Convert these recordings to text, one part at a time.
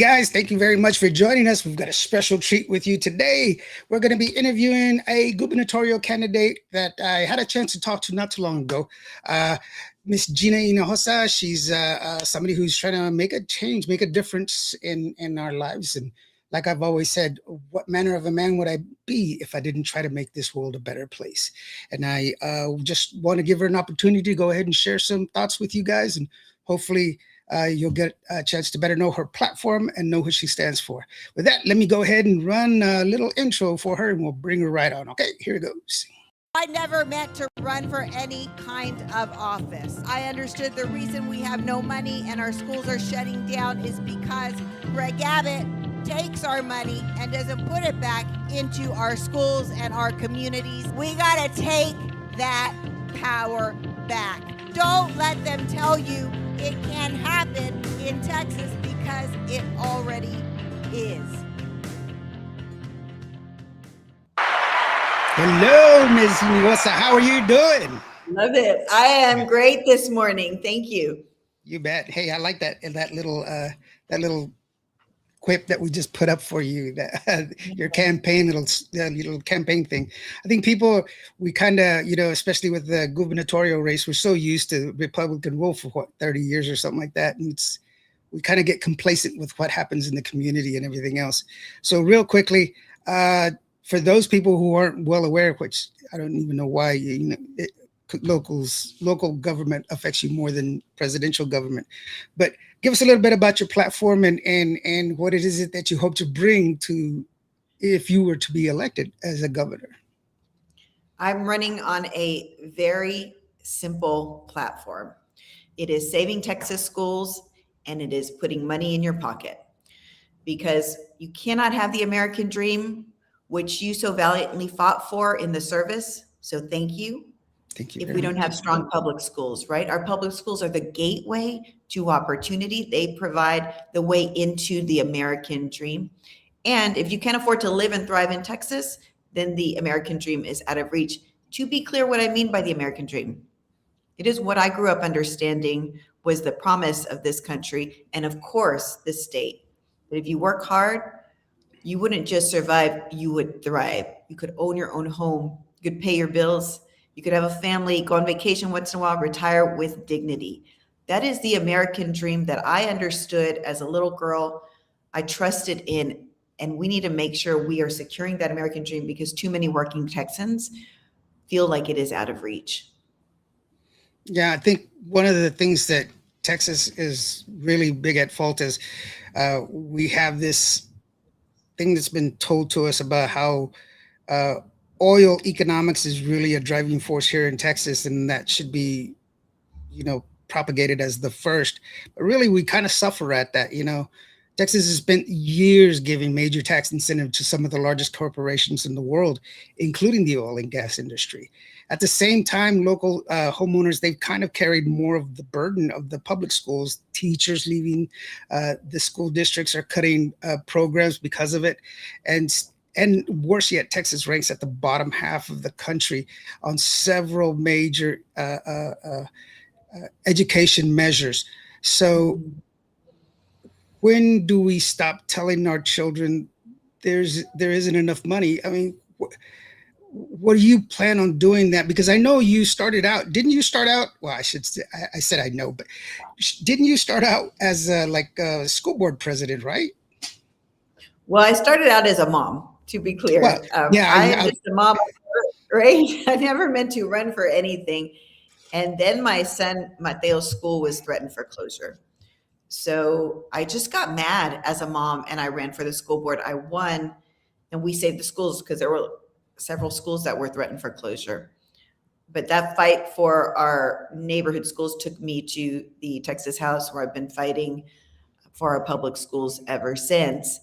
guys, thank you very much for joining us. We've got a special treat with you today. We're going to be interviewing a gubernatorial candidate that I had a chance to talk to not too long ago. Miss Gina Hinojosa. She's somebody who's trying to make a change, make a difference in our lives. And like I've always said, what manner of a man would I be if I didn't try to make this world a better place? And I just want to give her an opportunity to go ahead and share some thoughts with you guys, and hopefully you'll get a chance to better know her platform and know what she stands for. With that, let me go ahead and run a little intro for her, and we'll bring her right on. Okay, here it goes. I never meant to run for any kind of office. I understood the reason we have no money and our schools are shutting down is because Greg Abbott takes our money and doesn't put it back into our schools and our communities. We gotta take that power back. Don't let them tell you it can't happen in Texas, because it already is. Hello, Ms. Hinojosa. How are you doing? Love it. I am great this morning. Thank you. You bet. Hey, I like that little quip that we just put up for you, that your campaign little campaign thing. I think we kind of, especially with the gubernatorial race, we're so used to Republican rule for 30 years or something like that, and we kind of get complacent with what happens in the community and everything else. So real quickly, for those people who aren't well aware, which I don't even know why, local government affects you more than presidential government, but give us a little bit about your platform and what it is that you hope to bring to, if you were to be elected as a governor. I'm running on a very simple platform. It is saving Texas schools, and it is putting money in your pocket, because you cannot have the American dream, which you so valiantly fought for in the service. So thank you. Thank you. If we don't have strong public schools, right? Our public schools are the gateway to opportunity. They provide the way into the American dream. And if you can't afford to live and thrive in Texas, then the American dream is out of reach. To be clear, what I mean by the American dream, it is what I grew up understanding was the promise of this country, and of course, this state. That if you work hard, you wouldn't just survive, you would thrive. You could own your own home. You could pay your bills. You could have a family, go on vacation once in a while, retire with dignity. That is the American dream that I understood as a little girl. I trusted in, and we need to make sure we are securing that American dream, because too many working Texans feel like it is out of reach. Yeah, I think one of the things that Texas is really big at fault is we have this thing that's been told to us about how oil economics is really a driving force here in Texas, and that should be, propagated as the first. But really, we kind of suffer at that. Texas has spent years giving major tax incentive to some of the largest corporations in the world, including the oil and gas industry. At the same time, local homeowners, they've kind of carried more of the burden of the public schools. Teachers leaving, the school districts are cutting programs because of it. And worse yet, Texas ranks at the bottom half of the country on several major education measures. So when do we stop telling our children there isn't enough money? I mean, what do you plan on doing that? Because I know you started out, didn't you start out? Well, I should say, I said I know, but didn't you start out as a school board president, right? Well, I started out as a mom, to be clear. Well, yeah, I'm just a mom, right? I never meant to run for anything. And then my son, Mateo's school was threatened for closure. So I just got mad as a mom, and I ran for the school board. I won, and we saved the schools because there were several schools that were threatened for closure. But that fight for our neighborhood schools took me to the Texas House, where I've been fighting for our public schools ever since.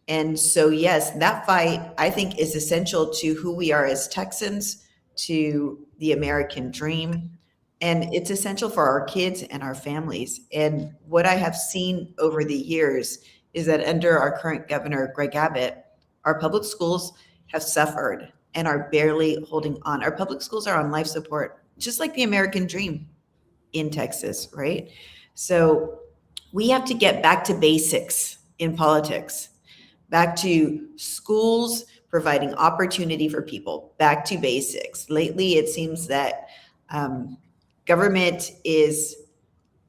And so, yes, that fight, I think, is essential to who we are as Texans, to the American dream. And it's essential for our kids and our families. And what I have seen over the years is that under our current governor, Greg Abbott, our public schools have suffered and are barely holding on. Our public schools are on life support, just like the American dream in Texas, right? So we have to get back to basics in politics, back to schools providing opportunity for people, back to basics. Lately, it seems that government is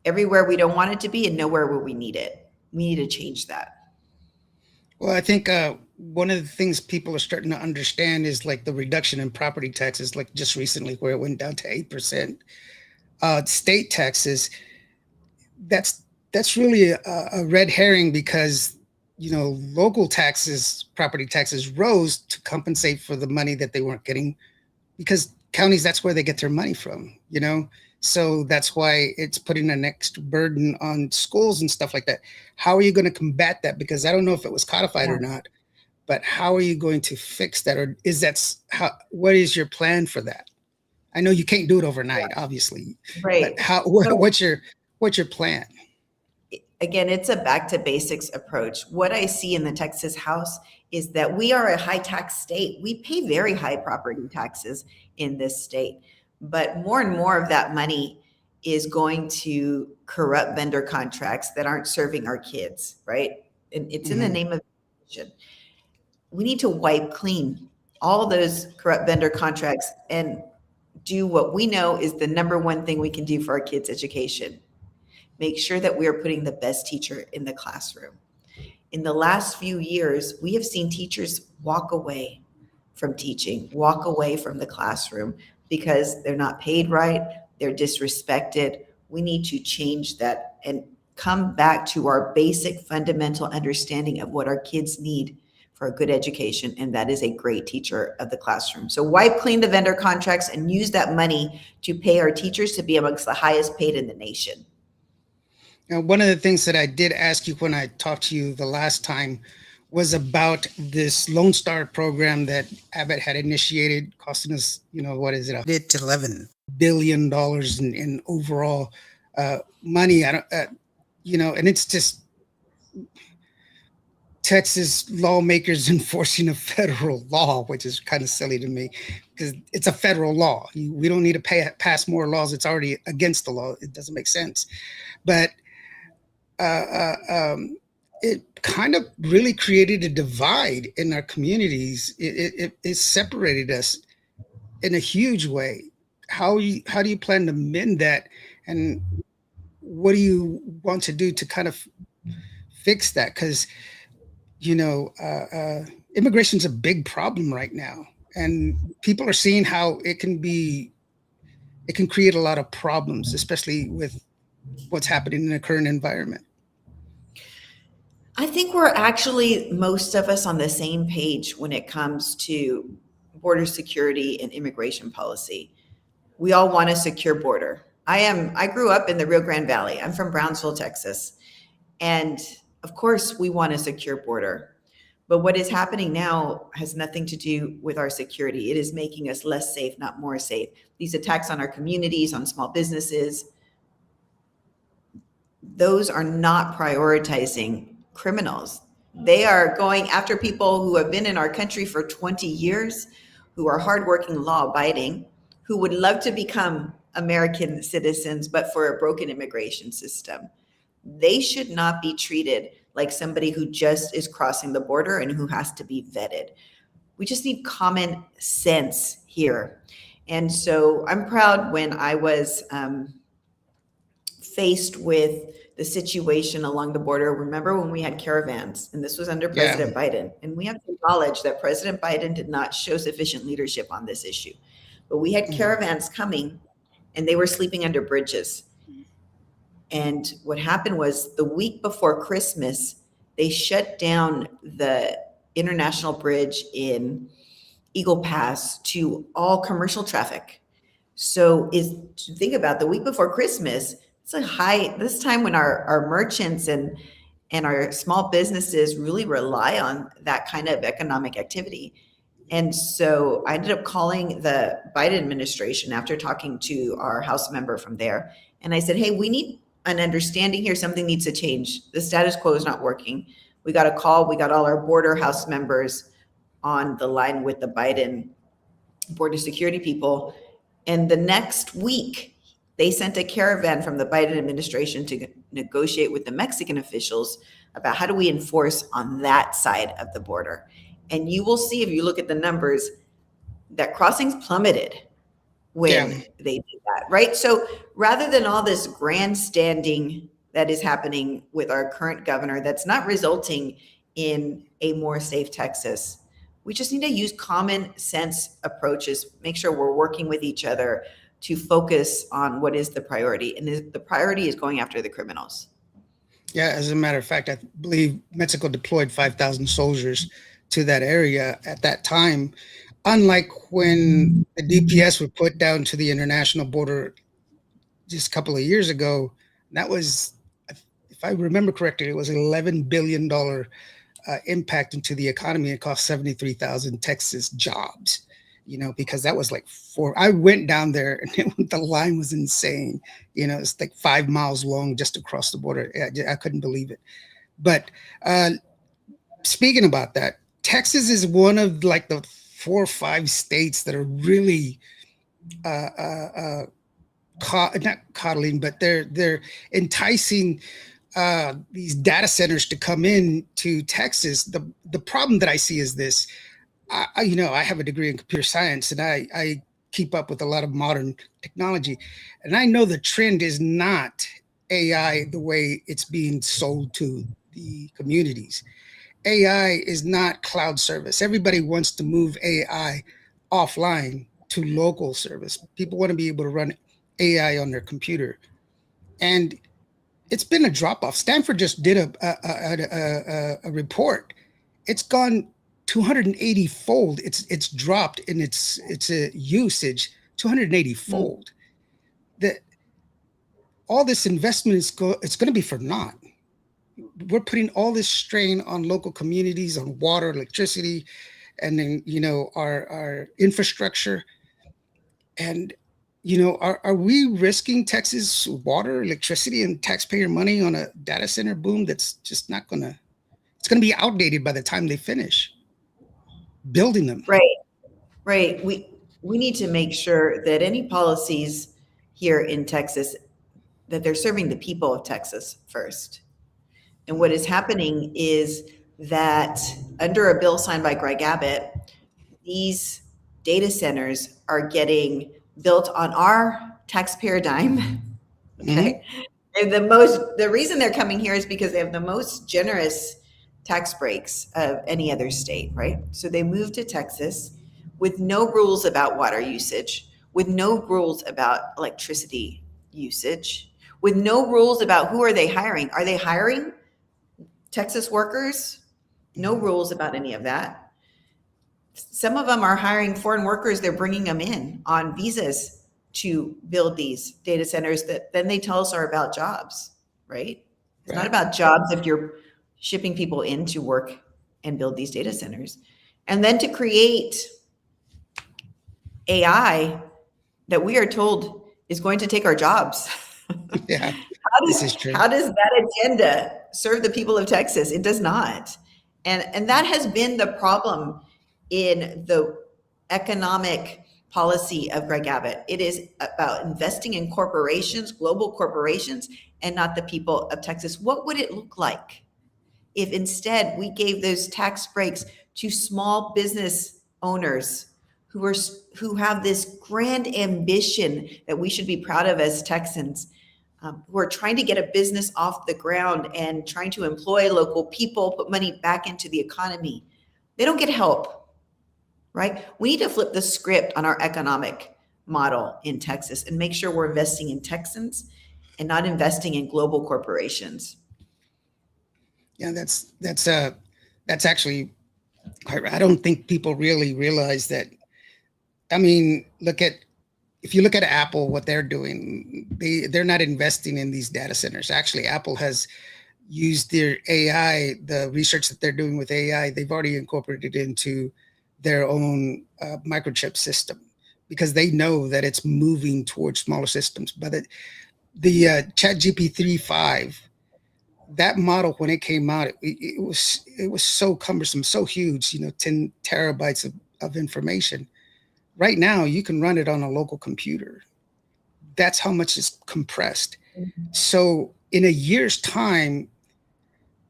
everywhere we don't want it to be and nowhere where we need it. We need to change that. Well, I think one of the things people are starting to understand is like the reduction in property taxes, like just recently where it went down to 8%. State taxes, that's really a red herring because local taxes, property taxes rose to compensate for the money that they weren't getting because counties, that's where they get their money from. So that's why it's putting an extra burden on schools and stuff like that. How are you going to combat that? Because I don't know if it was codified or not, but how are you going to fix that? Or what is your plan for that? I know you can't do it overnight, obviously, right? But what's your plan? Again, it's a back to basics approach. What I see in the Texas House is that we are a high tax state. We pay very high property taxes in this state, but more and more of that money is going to corrupt vendor contracts that aren't serving our kids, right? And it's in the name of education. We need to wipe clean all those corrupt vendor contracts and do what we know is the number one thing we can do for our kids' education. Make sure that we are putting the best teacher in the classroom. In the last few years, we have seen teachers walk away from teaching, walk away from the classroom because they're not paid right, they're disrespected. We need to change that and come back to our basic fundamental understanding of what our kids need for a good education, and that is a great teacher of the classroom. So wipe clean the vendor contracts and use that money to pay our teachers to be amongst the highest paid in the nation. Now, one of the things that I did ask you when I talked to you the last time was about this Lone Star program that Abbott had initiated, costing us, what is it? It's $11 billion in overall money. I don't, and it's just Texas lawmakers enforcing a federal law, which is kind of silly to me because it's a federal law. We don't need to pass more laws. It's already against the law. It doesn't make sense. But it kind of really created a divide in our communities. It separated us in a huge way. How do you plan to mend that? And what do you want to do to kind of fix that? Because immigration is a big problem right now, and people are seeing how it can create a lot of problems, especially with what's happening in the current environment. I think we're actually, most of us, on the same page when it comes to border security and immigration policy. We all want a secure border. I grew up in the Rio Grande Valley. I'm from Brownsville, Texas. And of course, we want a secure border. But what is happening now has nothing to do with our security. It is making us less safe, not more safe. These attacks on our communities, on small businesses, those are not prioritizing criminals. They are going after people who have been in our country for 20 years, who are hardworking, law-abiding, who would love to become American citizens, but for a broken immigration system. They should not be treated like somebody who just is crossing the border and who has to be vetted. We just need common sense here. And so I'm proud when I was faced with the situation along the border. Remember when we had caravans, and this was under President Biden, and we have to acknowledge that President Biden did not show sufficient leadership on this issue. But we had caravans coming, and they were sleeping under bridges. And what happened was the week before Christmas, they shut down the international bridge in Eagle Pass to all commercial traffic. So think about the week before Christmas, it's a high, this time when our merchants and our small businesses really rely on that kind of economic activity. And so I ended up calling the Biden administration after talking to our House member from there. And I said, hey, we need an understanding here. Something needs to change. The status quo is not working. We got a call. We got all our border House members on the line with the Biden border security people. And the next week, They sent a caravan from the Biden administration to negotiate with the Mexican officials about how do we enforce on that side of the border. And you will see, if you look at the numbers, that crossings plummeted when they did that, right? So rather than all this grandstanding that is happening with our current governor, that's not resulting in a more safe Texas, we just need to use common sense approaches, make sure we're working with each other to focus on what is the priority. And the priority is going after the criminals. Yeah, as a matter of fact, I believe Mexico deployed 5,000 soldiers to that area at that time. Unlike when the DPS were put down to the international border just a couple of years ago, that was, if I remember correctly, it was $11 billion impact into the economy. It cost 73,000 Texas jobs, because that was like I went down there and the line was insane. It's like 5 miles long just across the border. I couldn't believe it. But speaking about that, Texas is one of like the 4 or 5 states that are really not coddling, but they're enticing these data centers to come in to Texas. The problem that I see is this. I have a degree in computer science, and I keep up with a lot of modern technology, and I know the trend is not AI the way it's being sold to the communities. AI is not cloud service. Everybody wants to move AI offline to local service. People want to be able to run AI on their computer, and it's been a drop off. Stanford just did a report. It's gone 280 fold. It's dropped in its usage 280 fold. That all this investment it's going to be for naught. We're putting all this strain on local communities, on water, electricity, and then our infrastructure. And are we risking Texas water, electricity, and taxpayer money on a data center boom that's just not gonna? It's gonna be outdated by the time they finish building them. Right. We need to make sure that any policies here in Texas, that they're serving the people of Texas first. And what is happening is that under a bill signed by Greg Abbott, these data centers are getting built on our taxpayer dime. Okay. Mm-hmm. And the reason they're coming here is because they have the most generous tax breaks of any other state, right? So they moved to Texas with no rules about water usage, with no rules about electricity usage, with no rules about who are they hiring. Are they hiring Texas workers? No rules about any of that. Some of them are hiring foreign workers. They're bringing them in on visas to build these data centers that then they tell us are about jobs, right? It's not about jobs if you're shipping people in to work and build these data centers. And then to create AI that we are told is going to take our jobs. Yeah, this is true. How does that agenda serve the people of Texas? It does not. And that has been the problem in the economic policy of Greg Abbott. It is about investing in corporations, global corporations, and not the people of Texas. What would it look like if instead we gave those tax breaks to small business owners who have this grand ambition that we should be proud of as Texans, who are trying to get a business off the ground and trying to employ local people, put money back into the economy? They don't get help, right? We need to flip the script on our economic model in Texas and make sure we're investing in Texans and not investing in global corporations. Yeah, that's actually quite right. I don't think people really realize that. I mean, if you look at Apple, what they're doing, they're not investing in these data centers. Actually, Apple has used their AI, the research that they're doing with AI, they've already incorporated into their own microchip system because they know that it's moving towards smaller systems. But the ChatGPT 5, that model, when it came out, it was so cumbersome, so huge, 10 terabytes of information. Right now, you can run it on a local computer. That's how much is compressed. So in a year's time,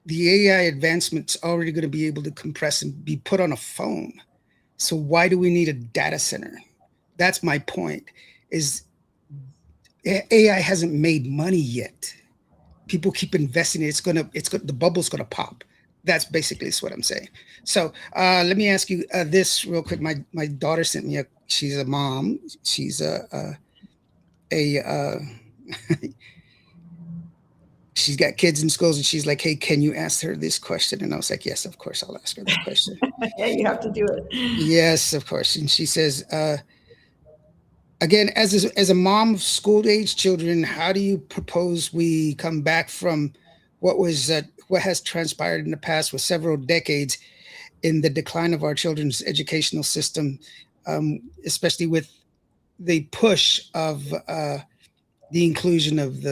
the AI advancement's already going to be able to compress and be put on a phone. So why do we need a data center? That's my point. Is AI hasn't made money yet. People keep investing. The bubble's gonna pop. That's basically what I'm saying. So let me ask you this real quick. My daughter sent me she's a mom. She's a she's got kids in schools, and she's like, hey, can you ask her this question? And I was like, yes, of course, I'll ask her that question. Yeah, you have to do it. Yes, of course. And she says, again, as a mom of school age children, how do you propose we come back from what has transpired in the past with several decades in the decline of our children's educational system, especially with the push of the inclusion of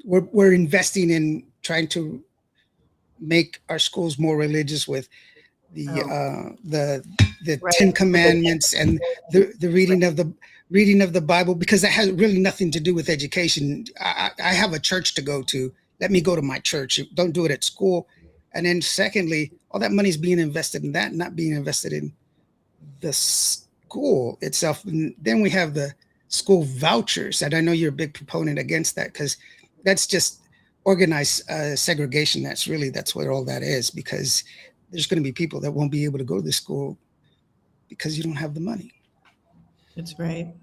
we're investing in trying to make our schools more religious with the Right. 10 Commandments and the reading of the Bible, because that has really nothing to do with education. I have a church to go to. Let me go to my church. Don't do it at school. And then secondly, all that money is being invested in that, not being invested in the school itself. And then we have the school vouchers. And I know you're a big proponent against that, because that's just organized segregation. That's what all that is, because there's going to be people that won't be able to go to the school because you don't have the money. That's right.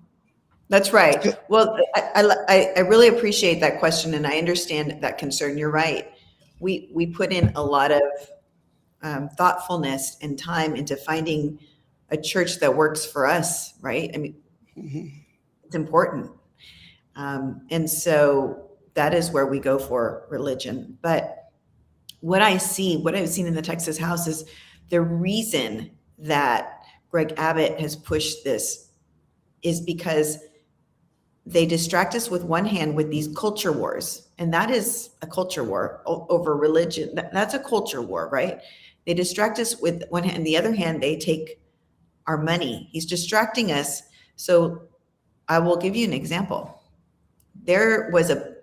That's right. Well, I really appreciate that question, and I understand that concern. You're right. We put in a lot of thoughtfulness and time into finding a church that works for us, right? I mean, it's important. And so that is where we go for religion. But what I've seen in the Texas House is the reason that Greg Abbott has pushed this is because they distract us with one hand with these culture wars. And that is a culture war over religion. That's a culture war, right? They distract us with one hand. The other hand, they take our money. He's distracting us. So I will give you an example. There was a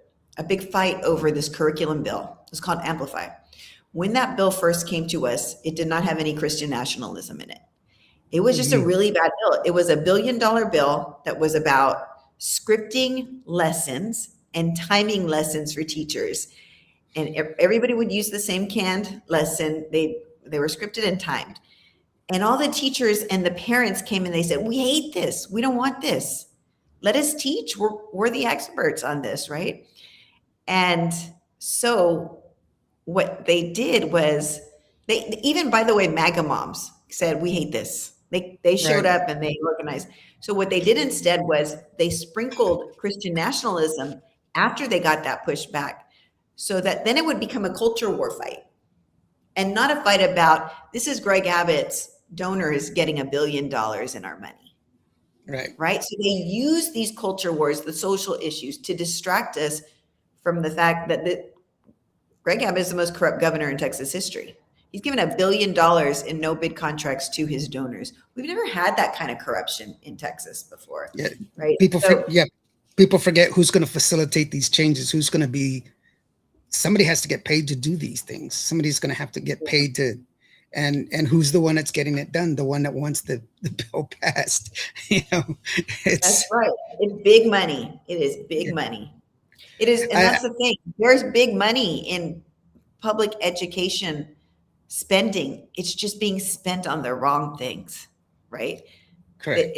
big fight over this curriculum bill. It's called Amplify. When that bill first came to us, it did not have any Christian nationalism in it. It was just a really bad bill. It was $1 billion bill that was about scripting lessons and timing lessons for teachers. And everybody would use the same canned lesson. They were scripted and timed. And all the teachers and the parents came and they said, we hate this. We don't want this. Let us teach. We're the experts on this, right? And so what they did was, they even, by the way, MAGA moms said, we hate this. They showed up and they organized. So what they did instead was they sprinkled Christian nationalism after they got that pushback, so that then it would become a culture war fight, and not a fight about, this is Greg Abbott's donors getting $1 billion in our money. Right. So they use these culture wars, the social issues, to distract us from the fact that Greg Abbott is the most corrupt governor in Texas history. He's given $1 billion in no bid contracts to his donors. We've never had that kind of corruption in Texas before. Yeah. Right. People forget who's going to facilitate these changes. Somebody has to get paid to do these things. Somebody's going to have to get paid to, and who's the one that's getting it done? The one that wants the bill passed. That's right. It's big money. It is big money. It is, and that's the thing. There's big money in public education spending. It's just being spent on the wrong things, right? Correct.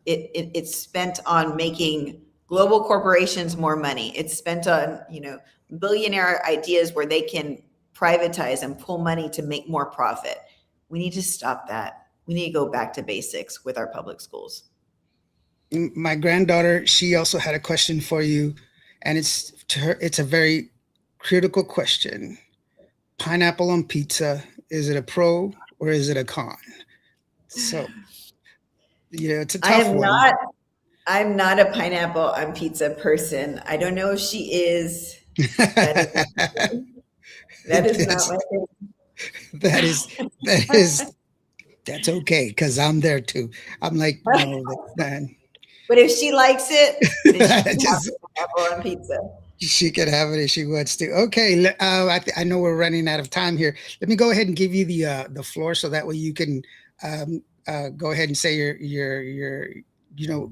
It's spent on making global corporations more money. It's spent on, billionaire ideas where they can privatize and pull money to make more profit. We need to stop that. We need to go back to basics with our public schools. My granddaughter, she also had a question for you, and it's a very critical question. Pineapple on pizza, is it a pro or is it a con? So, it's a tough one. I'm not a pineapple on pizza person. I don't know if she is. That is not my thing. That's okay, because I'm there too. I'm like, no, man. But if she likes it, then she can have Just, the pineapple on pizza. she can have it if she wants to. Okay, I know we're running out of time here. Let me go ahead and give you the floor so that way you can go ahead and say your you know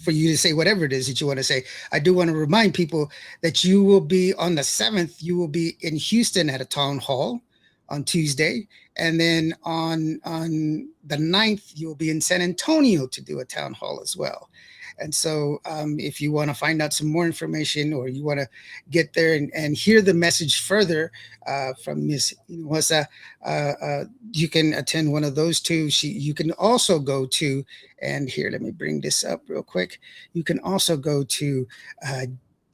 for you to say whatever it is that you want to say. I do want to remind people that you will be on the 7th. You will be in Houston at a town hall on Tuesday, and then on the 9th you'll be in San Antonio to do a town hall as well. And so, if you want to find out some more information, or you want to get there and hear the message further from Miss Hinojosa, you can attend one of those two. You can also go to, and here, let me bring this up real quick. You can also go to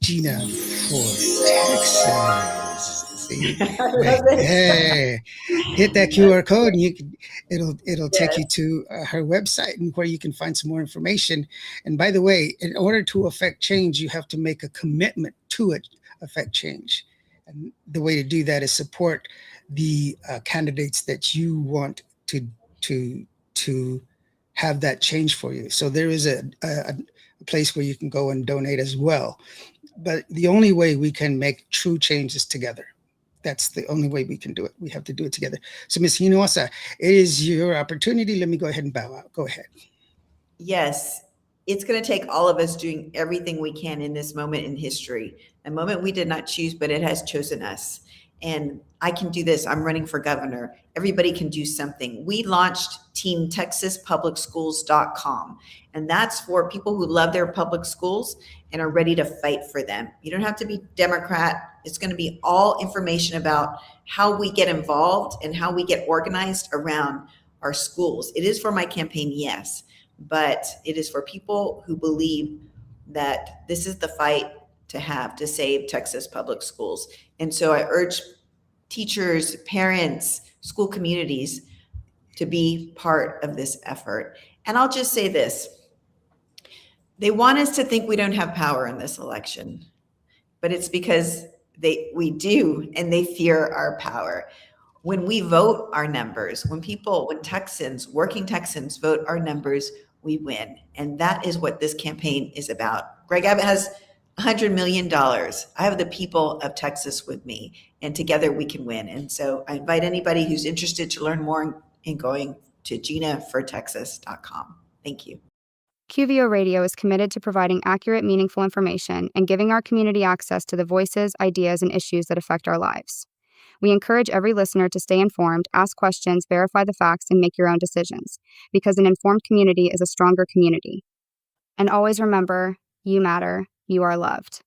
Gina for Texas. See, I right love it. there. Hit that QR code, and it'll take you Yes. to her website, and where you can find some more information. And by the way, in order to affect change, you have to make a commitment to it, affect change. And the way to do that is support the candidates that you want to to have that change for you. So there is a place where you can go and donate as well. But the only way we can make true change is together. That's the only way we can do it. We have to do it together. So, Ms. Hinojosa, it is your opportunity. Let me go ahead and bow out. Go ahead. Yes, it's going to take all of us doing everything we can in this moment in history, a moment we did not choose, but it has chosen us. And I can do this. I'm running for governor. Everybody can do something. We launched teamtexaspublicschools.com, and that's for people who love their public schools and are ready to fight for them. You don't have to be Democrat. It's going to be all information about how we get involved and how we get organized around our schools. It is for my campaign, yes, but it is for people who believe that this is the fight to have to save Texas public schools. And so I urge teachers, parents, school communities to be part of this effort. And I'll just say this. They want us to think we don't have power in this election, but it's because we do, and they fear our power. When we vote our numbers, when Texans, working Texans vote our numbers, we win. And that is what this campaign is about. Greg Abbott has $100 million. I have the people of Texas with me, and together we can win. And so I invite anybody who's interested to learn more in going to ginafortexas.com. Thank you. QVO Radio is committed to providing accurate, meaningful information and giving our community access to the voices, ideas, and issues that affect our lives. We encourage every listener to stay informed, ask questions, verify the facts, and make your own decisions, because an informed community is a stronger community. And always remember, you matter, you are loved.